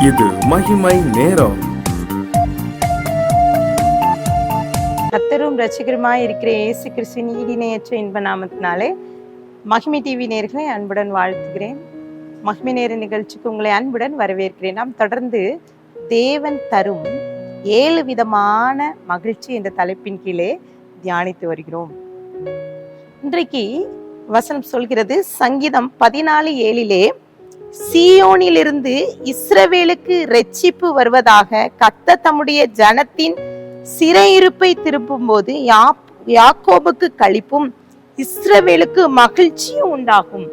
இது மகிமை நேரம். கர்த்தரும் இரட்சகருமாய் இருக்கிற இயேசு கிறிஸ்துவின் ஈடிணையற்ற இன்ப நாமத்தினாலே மகிமை டிவி நேயர்களை அன்புடன் வாழ்த்துகிறேன். மகிமை நேர நிகழ்ச்சிக்கு உங்களை அன்புடன் வரவேற்கிறேன். நாம் தொடர்ந்து தேவன் தரும் 7 விதமான மகிழ்ச்சி என்ற தலைப்பின் கீழே தியானித்து வருகிறோம். இன்றைக்கு வசனம் சொல்கிறது, சங்கீதம் 14:7 சீயோனிலிருந்து இஸ்ரவேலுக்கு இரட்சிப்பு வருவதாக, கர்த்தர் தம்முடைய ஜனத்தின் சிறையிருப்பை திருப்பும் போது யாக்கோபுக்கு களிப்பும் இஸ்ரவேலுக்கு மகிழ்ச்சியும் உண்டாகும்.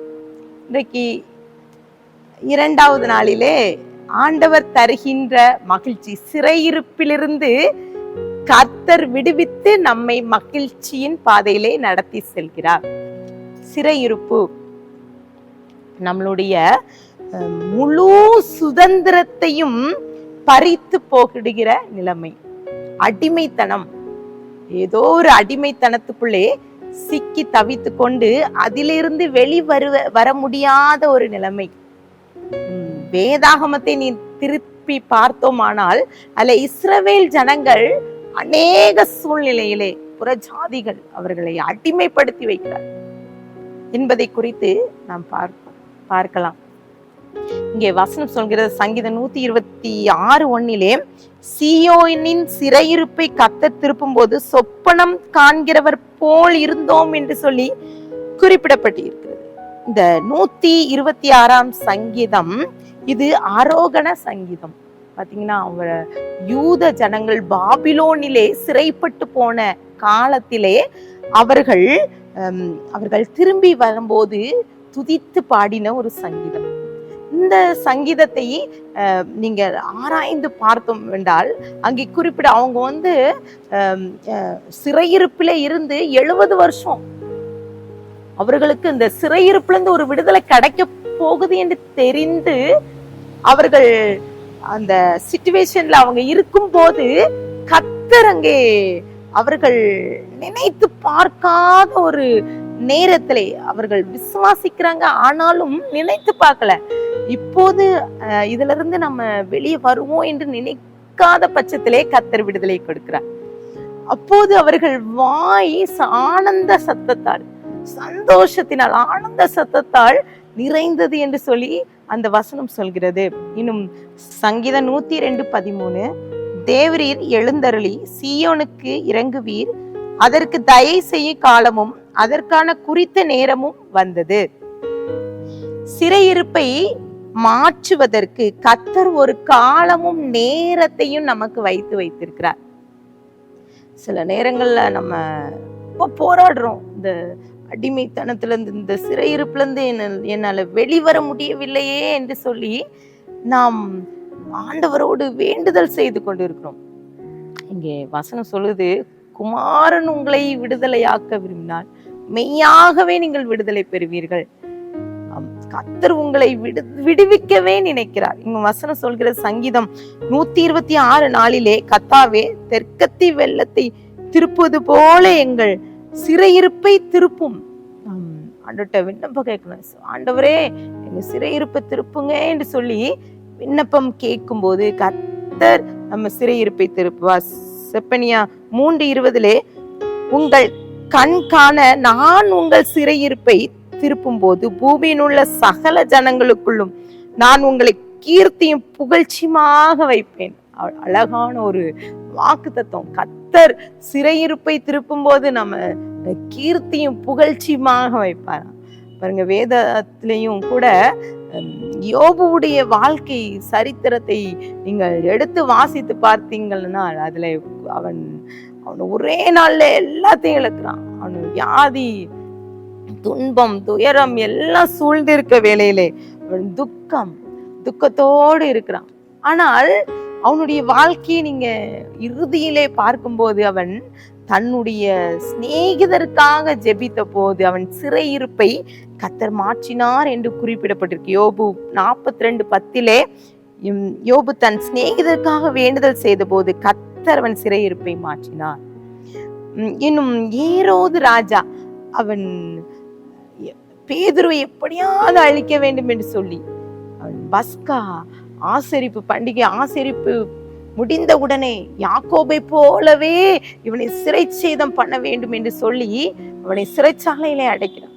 இன்றைக்கு 2வது நாளிலே ஆண்டவர் தருகின்ற மகிழ்ச்சி, சிறையிருப்பிலிருந்து கர்த்தர் விடுவித்து நம்மை மகிழ்ச்சியின் பாதையிலே நடத்தி செல்கிறார். சிறையிருப்பு நம்மளுடைய முழு சுதந்திரத்தையும் பறித்து போகிடுகிற நிலைமை, அடிமைத்தனம். ஏதோ ஒரு அடிமைத்தனத்துக்குள்ளே சிக்கி தவித்து கொண்டு அதிலிருந்து வர முடியாத ஒரு நிலைமை. வேதாகமத்தை நீ திருப்பி பார்த்தோமானால் அல்ல, இஸ்ரவேல் ஜனங்கள் அநேக சூழ்நிலையிலே புறஜாதிகள் அவர்களை அடிமைப்படுத்தி வைக்கிறார் என்பதை குறித்து நாம் பார்க்கலாம். இங்கே வசனம் சொல்கிறது, சங்கீதம் 126:1 சீயோனின் சிறையிருப்பை கர்த்தர் திருப்பும் போது சொப்பனம் காண்கிறவர் போல் இருந்தோம் என்று சொல்லி குறிப்பிடப்பட்டிருக்கிறது. இந்த 126ஆம் சங்கீதம் இது ஆரோகண சங்கீதம். பாத்தீங்கன்னா, அவங்க யூத ஜனங்கள் பாபிலோனிலே சிறைப்பட்டு போன காலத்திலே அவர்கள் திரும்பி வரும்போது துதித்து பாடின ஒரு சங்கீதம். இந்த சங்கீதத்தை நீங்க ஆராய்ந்து பார்த்தோம் என்றால், அங்கே குறிப்பிட அவங்க சிறையிருப்பில இருந்து 70 வருஷம் அவர்களுக்கு இந்த சிறையிருப்புல இருந்து ஒரு விடுதலை கிடைக்க போகுது என்று தெரிந்து அவர்கள் அந்த சிச்சுவேஷன்ல அவங்க இருக்கும் போது கர்த்தர் அங்கே அவர்கள் நினைத்து பார்க்காத ஒரு நேரத்திலே அவர்கள் விசுவாசிக்கிறாங்க. ஆனாலும் நினைத்து பார்க்கல, இப்போது இதுல இருந்து நம்ம வெளியே வருவோம் என்று நினைக்காத பட்சத்திலே கர்த்தர் விடுதலை கொடுக்கிறார். அப்போது அவர்கள் வாய் ஆனந்த சத்தத்தால், சந்தோஷத்தினால், ஆனந்த சத்தத்தால் நிறைந்தது என்று சொல்லி அந்த வசனம் சொல்கிறது. இன்னும் சங்கீதம் 102:13 தேவரீர் எழுந்தருளி சீயோனுக்கு இறங்குவீர், அதற்கு தயை செய்ய காலமும் அதற்கான குறித்த நேரமும் வந்தது. சிறையிருப்பை மாற்றுவதற்கு கர்த்தர் ஒரு காலமும் நேரத்தையும் நமக்கு வைத்திருக்கிறார். சில நேரங்கள்ல நம்ம போராடுறோம், இந்த அடிமைத்தனத்துல இருந்து, இந்த சிறையிருப்புல இருந்து என்னால வெளிவர முடியவில்லையே என்று சொல்லி நாம் ஆண்டவரோடு வேண்டுதல் செய்து கொண்டிருக்கிறோம். இங்கே வசனம் சொல்லுது, குமாரன் உங்களை விடுதலையாக்க விரும்பினால் மெய்யாகவே நீங்கள் விடுதலை பெறுவீர்கள். கர்த்தர் உங்களை விடுவிக்கவே நினைக்கிறார். இங்க வசனம் சொல்கிற சங்கீதம் 126:4 கர்த்தாவே தெற்கத்தி வெள்ளத்தை திருப்புவது போல எங்கள் சிறையிருப்பை திருப்பும். ஆண்டவர்கிட்ட விண்ணப்பம் கேட்கணும், ஆண்டவரே எங்க சிறையிருப்பை திருப்புங்க என்று சொல்லி விண்ணப்பம் கேட்கும் போது கர்த்தர் நம்ம சிறையிருப்பை திருப்புவார். செப்பனியா 3:20 உங்கள் கண் காண நான் உங்கள் சிறையிருப்பை திருப்பும் போது பூமியில் உள்ள சகல ஜனங்களுக்குள்ளும் நான் உங்களை கீர்த்தியும் புகழ்ச்சியுமாக வைப்பேன். அழகான ஒரு வாக்கு தத்துவம். கர்த்தர் சிறையிருப்பை திருப்பும் போது நம்ம கீர்த்தியும் புகழ்ச்சியுமாக வைப்பார். பாருங்க, வேதத்திலையும் கூட யோபுவுடைய வாழ்க்கை சரித்திரத்தை நீங்கள் எடுத்து வாசித்து பார்த்தீங்கன்னா, அதுல அவன் ஒரே நாள்ல எல்லாத்தையும் இழக்கிறான். அவன் வியாதி, துன்பம், துயரம் எல்லாம் சூழ்ந்திருக்க வேளையிலே அவன் துக்கத்தோடு இருக்கிறான். ஆனால் அவனுடைய வாழ்க்கையை நீங்க இறுதியிலே பார்க்கும்போது, அவன் தன்னுடைய சிநேகிதருக்காக ஜெபித்த போது அவன் சிறையிருப்பை கர்த்தர் மாற்றினார் என்று குறிப்பிடப்பட்டிருக்கு. யோபு 42:10 யோபு தன் சிநேகிதருக்காக வேண்டுதல் செய்த போது கர்த்தர் அவன் சிறையிருப்பை மாற்றினார். இன்னும் ஏரோது ராஜா அவன் பேதுருவை எப்படியாவது அழிக்க வேண்டும் என்று சொல்லி அவன் பஸ்கா ஆசரிப்பு பண்டிகை ஆசரிப்பு முடிந்த உடனே யாக்கோபை போலவே இவனை சிறைச்சேதம் பண்ண வேண்டும் என்று சொல்லி அவனை சிறைச்சாலையிலே அடைக்கிறான்.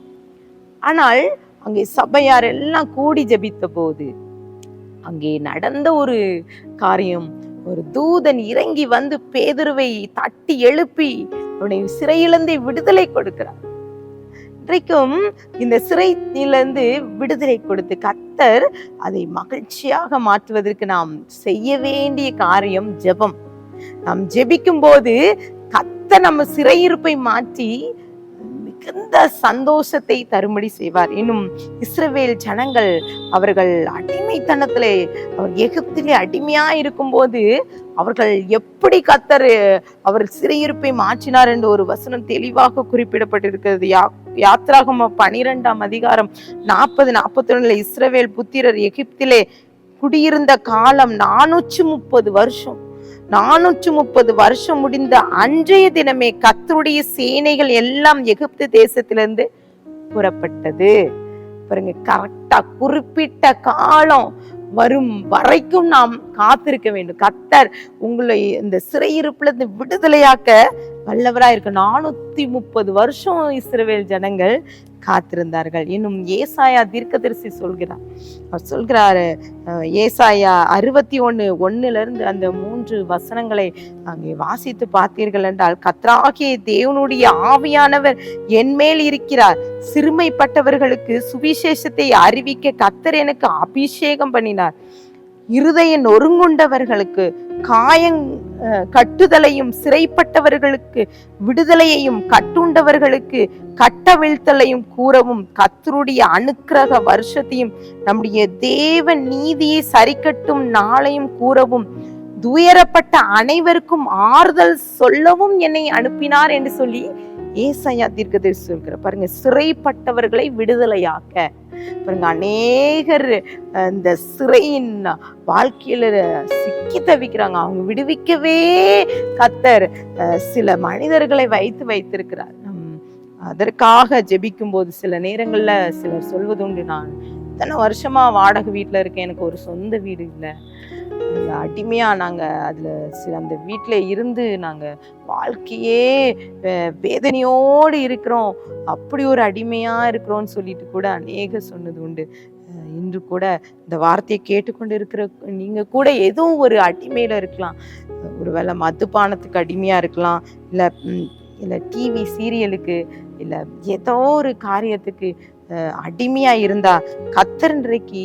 ஆனால் அங்கே சபையார் எல்லாம் கூடி ஜெபித்த போது அங்கே நடந்த ஒரு காரியம், ஒரு தூதன் இறங்கி வந்து பேதுருவை தட்டி எழுப்பி அவனை சிறையிலிருந்து விடுதலை கொடுக்கிறார். இன்றைக்கும் இந்த சிறையிலிருந்து விடுதலை கொடுத்து கர்த்தர் அதை மகிழ்ச்சியாக மாற்றுவதற்கு நாம் செய்ய வேண்டிய காரியம் ஜெபம். நாம் ஜெபிக்கும் போது கர்த்தர் நம்ம சிறையிருப்பை மாற்றி மிகுந்த சந்தோஷத்தை தரும்படி செய்வார். இன்னும் இஸ்ரவேல் ஜனங்கள் அவர்கள் அடிமைத்தனத்திலே, அவர் எகிப்திலே அடிமையா இருக்கும் போது அவர்கள் எப்படி கர்த்தர் அவர் சிறையிருப்பை மாற்றினார் என்று ஒரு வசனம் தெளிவாக குறிப்பிடப்பட்டிருக்கிறது. யாத்ராகமம் 12ஆம் அதிகாரம் 40-41 இஸ்ரவேல் புத்திரர் எகிப்திலே குடியிருந்த காலம் 430 வருஷம். 430 வருஷம் முடிந்த அன்றைய தினமே கர்த்தருடைய சேனைகள் எல்லாம் எகிப்து தேசத்திலிருந்து புறப்பட்டது. பாருங்க, கரெக்டா குறிப்பிட்ட காலம் வரும் வரைக்கும் நாம் காத்திருக்க வேண்டும். கர்த்தர் உங்களை இந்த சிறையிருப்புல இருந்து விடுதலையாக்க வல்லவராய் இருக்க. 430 வருஷம் இஸ்ரவேல் ஜனங்கள் காத்திருந்தார்கள். இன்னும் ஏசாயா தீர்க்கதரிசி சொல்கிறார். அவர் சொல்கிறாரு, ஏசாயா 61:1 அந்த 3 வசனங்களை அங்கே வாசித்து பார்த்தீர்கள் என்றால், கர்த்தராகிய தேவனுடைய ஆவியானவர் என்மேல் இருக்கிறார், சிறுமைப்பட்டவர்களுக்கு சுவிசேஷத்தை அறிவிக்க கர்த்தர் எனக்கு அபிஷேகம் பண்ணினார், இருதய நொறுங்குண்டவர்களுக்கு கட்டுதலையும், சிறைப்பட்டவர்களுக்கு விடுதலையையும், கட்டுண்டவர்களுக்கு கட்டவிழ்த்தலையும் கூறவும், கர்த்தருடைய அனுக்கிரக வருஷத்தையும் நம்முடைய தேவன் நீதியை சரிக்கட்டும் நாளையும் கூறவும், துயரப்பட்ட அனைவருக்கும் ஆறுதல் சொல்லவும் என்னை அனுப்பினார் என்று சொல்லி ஏசாயா தீர்க்கதரிசி சொல்கிறார். பாருங்க, சிறைப்பட்டவர்களை விடுதலையாக்க. பாருங்க, அநேகர் இந்த சிறையின் வாழ்க்கையில சிக்கி தவிக்கிறாங்க. அவங்க விடுவிக்கவே கர்த்தர் சில மனிதர்களை வைத்திருக்கிறார். அதற்காக ஜெபிக்கும் போது சில நேரங்கள்ல சிலர் சொல்வது உண்டு, நான் இத்தனை வருஷமா வாடகை வீட்டுல இருக்கேன், எனக்கு ஒரு சொந்த வீடு இல்லை, அடிமையா நாங்க அந்த வீட்டுல இருந்து நாங்க வாழ்க்கையே வேதனையோடு இருக்கிறோம், அப்படி ஒரு அடிமையா இருக்கிறோம்னு சொல்லிட்டு கூட அநேக சொன்னது உண்டு. இன்று கூட இந்த வார்த்தையை கேட்டுக்கொண்டு இருக்கிற நீங்க கூட ஏதோ ஒரு அடிமையில இருக்கலாம். ஒருவேளை மதுபானத்துக்கு அடிமையா இருக்கலாம், இல்ல டிவி சீரியலுக்கு, இல்ல ஏதோ ஒரு காரியத்துக்கு அடிமையா இருந்தா கர்த்தர் இன்றைக்கு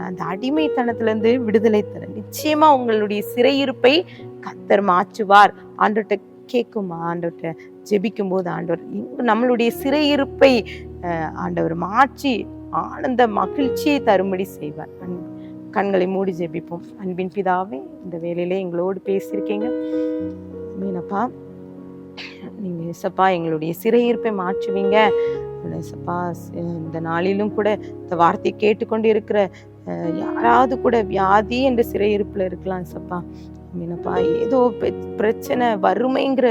அந்த அடிமைத்தனத்துல இருந்து விடுதலை தர நிச்சயமா உங்களுடைய சிறையிருப்பை கர்த்தர் மாற்றுவார். ஆண்டவர்கிட்ட கேட்குமா, ஆண்டவர்கிட்ட ஜெபிக்கும் போது ஆண்டவர் நம்மளுடைய சிறையிருப்பை ஆண்டவர் மாற்றி ஆனந்த மகிழ்ச்சியை தரும்படி செய்வார். கண்களை மூடி ஜெபிப்போம். அன்பின் பிதாவே, இந்த வேலையிலே எங்களோடு பேசியிருக்கீங்க. மீனப்பா, நீங்க இயேசப்பா எங்களுடைய சிறையிருப்பை மாற்றுவீங்க. இயேசப்பா, இந்த நாளிலும் கூட இந்த வார்த்தையை கேட்டுக்கொண்டு இருக்கிற யாராவது கூட வியாதி என்ற சிறையிருப்புல இருக்கலாம் இயேசப்பா. மீனப்பா, ஏதோ பிரச்சனை, வறுமைங்கிற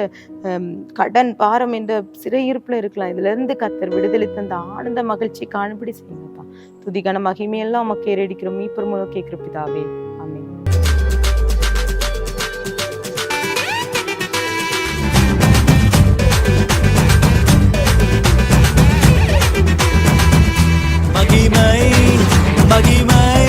கடன் பாரம் என்ற சிறையிருப்புல இருக்கலாம். இதுல இருந்து கர்த்தர் விடுதலை தந்த ஆனந்த மகிழ்ச்சி காணும்படி செய்யுங்கப்பா. துதிகன மகிமையெல்லாம் உமக்கு ஏறடிக்கிறோம். மீட்பர் மூலம் கேட்கிற பிதாவே, ஆமென். மகிமை